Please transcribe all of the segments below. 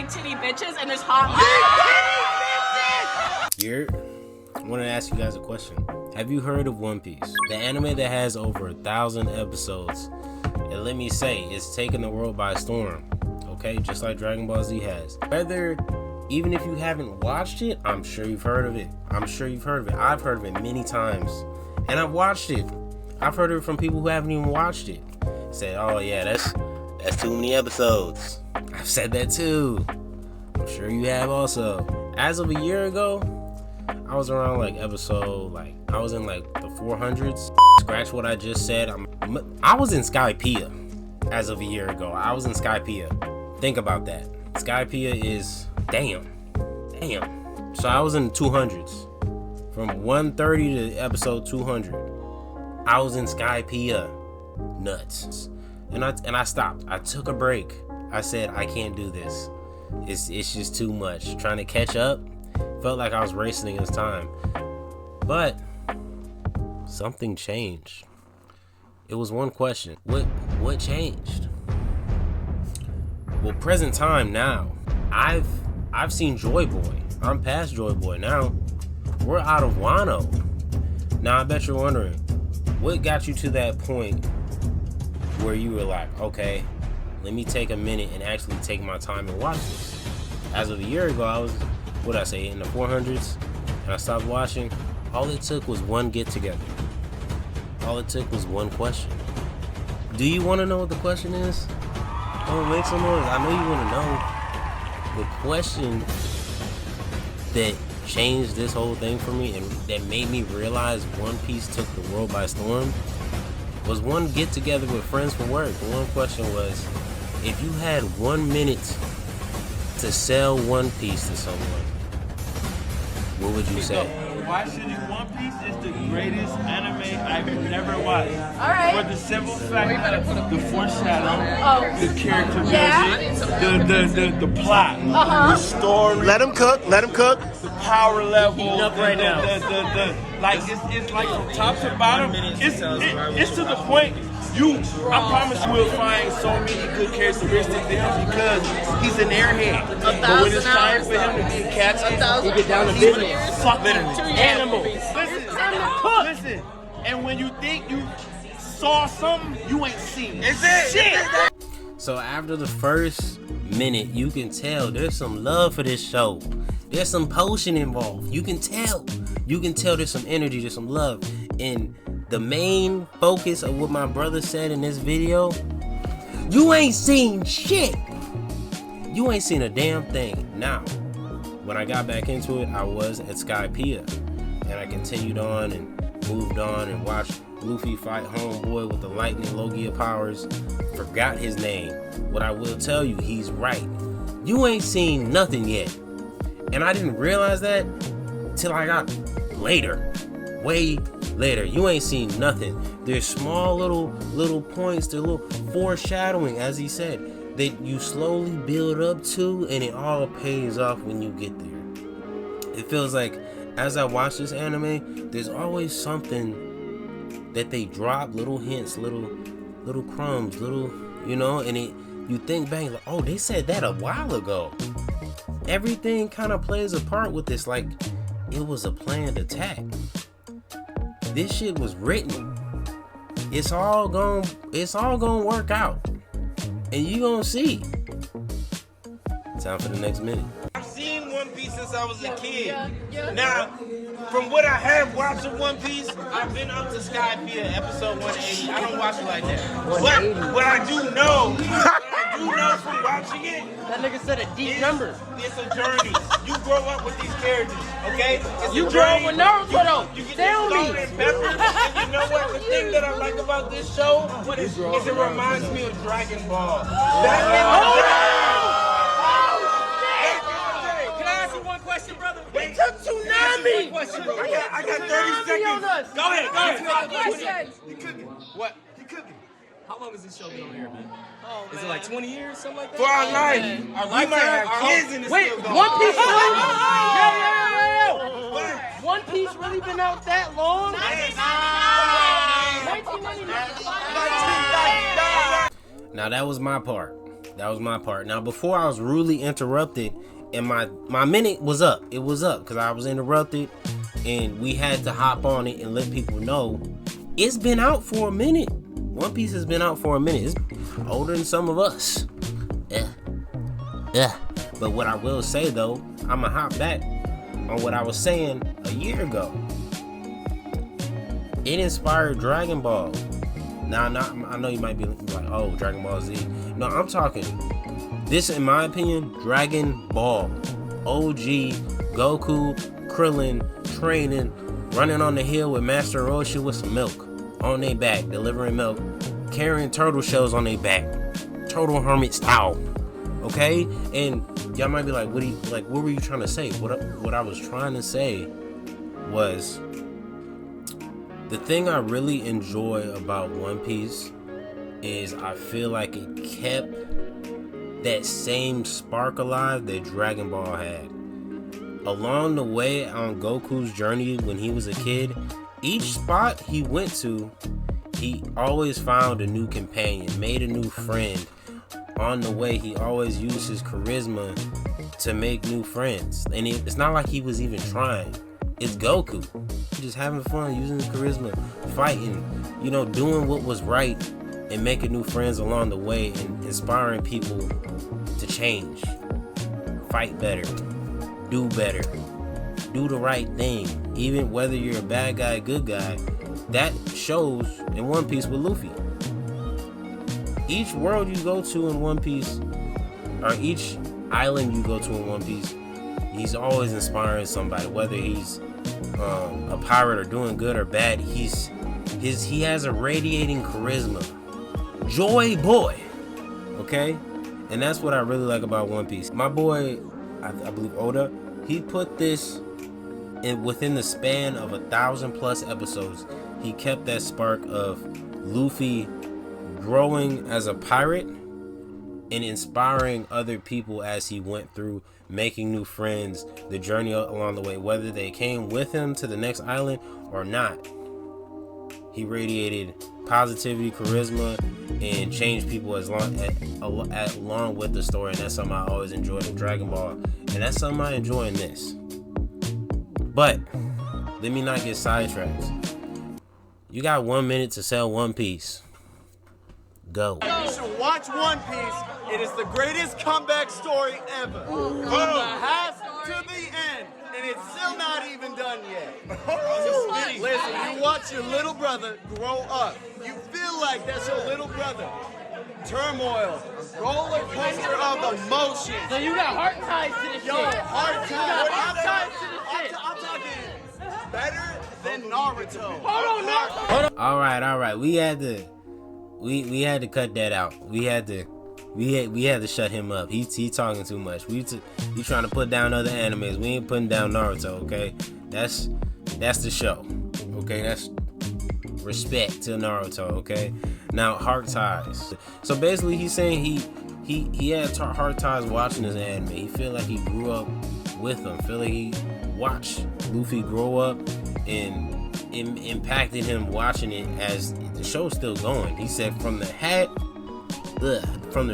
big titty bitches and there's hot. Here, I want to ask you guys a question. Have you heard of One Piece? The anime that has over 1,000 episodes. And let me say, it's taken the world by storm. Okay, just like Dragon Ball Z has. Even if you haven't watched it, I'm sure you've heard of it. I've heard of it many times. And I've watched it. I've heard of it from people who haven't even watched it. Say, oh yeah, that's too many episodes. I've said that too. I'm sure you have also. As of a year ago, I was around like episode, I was in like the 400s. Scratch what I just said. I was in Skypiea as of a year ago. I was in Skypiea. Think about that. Skypiea is, damn. So I was in the 200s. From 130 to episode 200. I was in Skypiea. Nuts. And I stopped. I took a break. I said, I can't do this. It's just too much. Trying to catch up. Felt like I was racing against time. But something changed. It was one question. What changed? Well, present time now. I've seen Joy Boy. I'm past Joy Boy now. We're out of Wano. Now I bet you're wondering, what got you to that point where you were like, okay, let me take a minute and actually take my time and watch this? As of a year ago, I was, what'd I say, in the 400s, and I stopped watching. All it took was one get together. All it took was one question. Do you want to know what the question is? Oh, make some noise. I know you want to know. The question that changed this whole thing for me and that made me realize One Piece took the world by storm was one get together with friends from work. The one question was, if you had 1 minute to sell One Piece to someone, what would you say? Why should you? One Piece is the greatest anime I've ever watched. All right. For the simple fact of the foreshadowing, the character building, the plot, the story. Let him cook. The power level. up right now. It's like from top to bottom. It's to the point. I promise you will find so many good characteristics in him because he's an airhead. But when it's time for him to be a captain, he get down to business. Fucking animal. Listen. And when you think you saw something, you ain't seen it. Shit. So after the first minute, you can tell there's some love for this show. There's some potion involved. You can tell there's some energy, there's some love. And the main focus of what my brother said in this video, you ain't seen shit. You ain't seen a damn thing. Now, when I got back into it, I was at Skypiea. And I continued on and moved on and watched Luffy fight homeboy with the lightning Logia powers. Forgot his name. What I will tell you, he's right. You ain't seen nothing yet. And I didn't realize that till I got later. Way later. You ain't seen nothing. There's small little points, the little foreshadowing, as he said, that you slowly build up to, and it all pays off when you get there. It feels like as I watch this anime, there's always something that they drop, little hints, little crumbs, and you think back like, oh, they said that a while ago. Everything kind of plays a part with this, like it was a planned attack. This shit was written. It's all gonna work out. And you gonna see. Time for the next minute. I've seen One Piece since I was a kid. Now, from what I have watched of One Piece, I've been up to Skypiea episode 180. I don't watch it like that. But what I do know from watching it, That nigga said a deep number. it's a journey. You grow up with these characters, okay? You grow up with Naruto though. You get Tell this me. salt and pepper, and you know what? The thing that I like about this show is it reminds me of Dragon Ball. Back in the day. Can I ask you one question, brother? Wait, Tsunami. I got 30 seconds. Go ahead. Question. What? You cooking? How long has this show been on air, man? Is it like 20 years, something like that? For our life. We might have kids in this Wait, still going. One Piece really? What? One Piece really been out that long? 1999. Now that was my part. That was my part. Now, before I was rudely interrupted, and my minute was up. It was up because I was interrupted, and we had to hop on it and let people know it's been out for a minute. One Piece has been out for a minute. It's older than some of us. But what I will say though, I'ma hop back on what I was saying a year ago. It inspired Dragon Ball. Now, I know you might be like, oh, Dragon Ball Z. No, I'm talking this, in my opinion, Dragon Ball. OG, Goku, Krillin, training, running on the hill with Master Roshi with some milk on their back, delivering milk, carrying turtle shells on their back, Turtle Hermit style. Okay? And y'all might be like, what were you trying to say? What I was trying to say was, the thing I really enjoy about One Piece is I feel like it kept that same spark alive that Dragon Ball had. Along the way on Goku's journey when he was a kid, each spot he went to, he always found a new companion, made a new friend. On the way, he always used his charisma to make new friends. And it's not like he was even trying. It's Goku just having fun, using his charisma, fighting, doing what was right, and making new friends along the way, and inspiring people to change, fight better, do better, do the right thing, even whether you're a bad guy, good guy. That shows in One Piece with Luffy. Each world you go to in One Piece, or each island you go to in One Piece, he's always inspiring somebody, whether he's a pirate or doing good or bad. He has a radiating charisma, joy boy. Okay, and that's what I really like about One Piece. My boy, I believe Oda, he put this within the span of 1,000+ episodes. He kept that spark of Luffy growing as a pirate and inspiring other people as he went through, making new friends, the journey along the way, whether they came with him to the next island or not. He radiated positivity, charisma, and changed people along with the story. And that's something I always enjoyed in Dragon Ball, and that's something I enjoy in this. But let me not get sidetracked. You got 1 minute to sell One Piece. Go. You should watch One Piece. It is the greatest comeback story ever. From the half to the end, and it's still not even done yet. Listen, you watch your little brother grow up. You feel like that's your little brother. Turmoil, roller coaster of emotions. So you got heart ties to this shit. Heart You got heart ties to this shit. I'm talking better than Naruto. Hold on, Naruto. All right. We had to cut that out. We had to shut him up. He talking too much. He trying to put down other animes. We ain't putting down Naruto, okay? That's the show. Okay, that's respect to Naruto, okay? Now, heart ties. So basically he's saying he had heart ties watching this anime. He feel like he grew up with him. Feel like he watched Luffy grow up and impacted him watching it as the show's still going. He said from the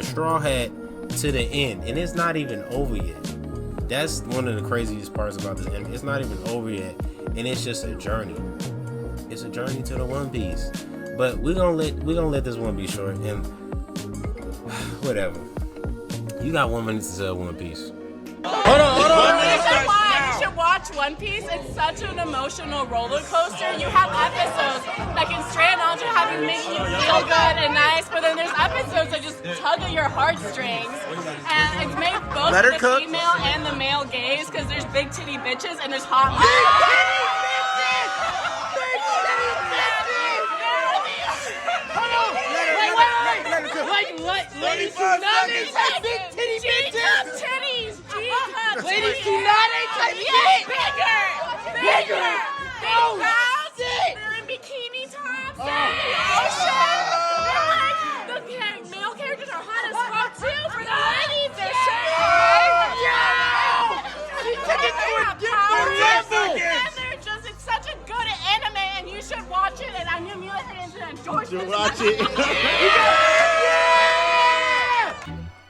straw hat to the end, and it's not even over yet. That's one of the craziest parts about this anime. It's not even over yet, and it's just a journey. It's a journey to the One Piece. But we're gonna let this one be short, and whatever. You got 1 minute to sell One Piece. Hold on. You should watch One Piece. It's such an emotional roller coaster. You have episodes that can strand on to have you, make you feel good and nice, but then there's episodes that just tug at your heartstrings. And it's made both the female and the male gaze, because there's big titty bitches and there's hot Ladies do not take big titty bitches. Titties. Ladies do not take bigger. Oh shit! They're in bikini tops. Oh shit! The male characters are hot as fuck too. For the ladies, they're it's such a good anime, and you should watch it. And I'm gonna endorsement. Watch it.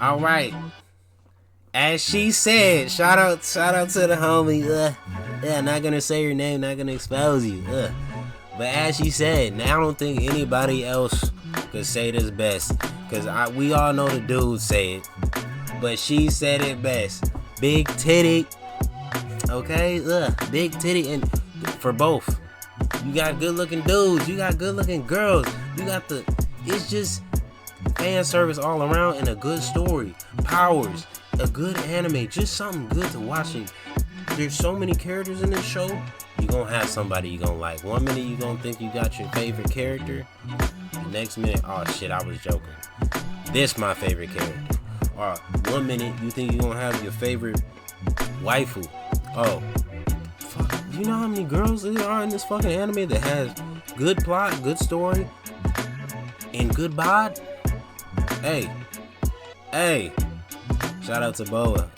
All right. As she said, shout out to the homie. Not gonna say your name, not gonna expose you. But as she said, now I don't think anybody else could say this best, cause we all know the dudes say it, but she said it best. Big titty, okay? Big titty, and for both. You got good looking dudes, you got good looking girls, you got it's just fan service all around and a good story, powers, a good anime, just something good to watch. And there's so many characters in this show. You gonna have somebody you gonna like. One minute you gonna think you got your favorite character, the next minute, oh shit, I was joking. This my favorite character. Or one minute you think you gonna have your favorite waifu. Oh, fuck. You know how many girls there are in this fucking anime that has good plot, good story, and good bod? Hey, shout out to Boa.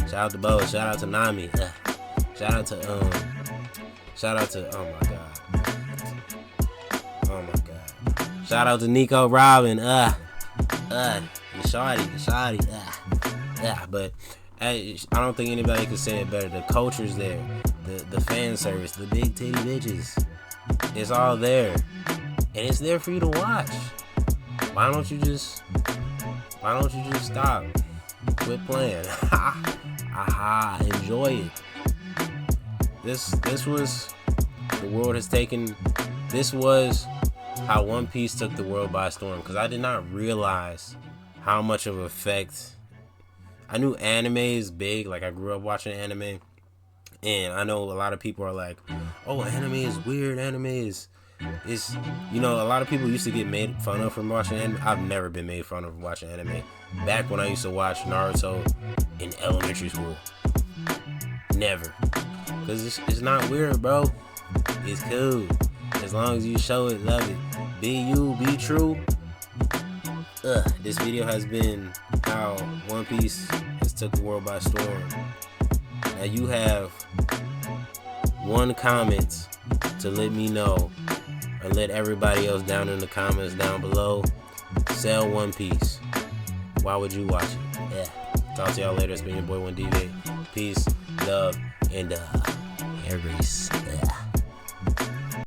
Shout out to Boa. Shout out to Nami. Shout out to oh my god. Shout out to Nico Robin. Shawty. But I don't think anybody could say it better. The culture's there. The fan service, the big titty bitches. It's all there. And it's there for you to watch. Why don't you just stop? Quit playing. Enjoy it. This was the world has taken. This was how One Piece took the world by storm. Because I did not realize how much of an effect. I knew anime is big. Like, I grew up watching anime, and I know a lot of people are like, "Oh, anime is weird. Anime is you know." A lot of people used to get made fun of from watching anime. I've never been made fun of from watching anime. Back when I used to watch Naruto in elementary school, never. Cause it's not weird, bro. It's cool. As long as you show it, love it. Be you, be true. This video has been how One Piece has took the world by storm. Now you have one comment to let me know, and let everybody else down in the comments down below. Sell One Piece. Why would you watch it? Yeah. Talk to y'all later. It's been your boy Windeviate. Peace, love, and Aries.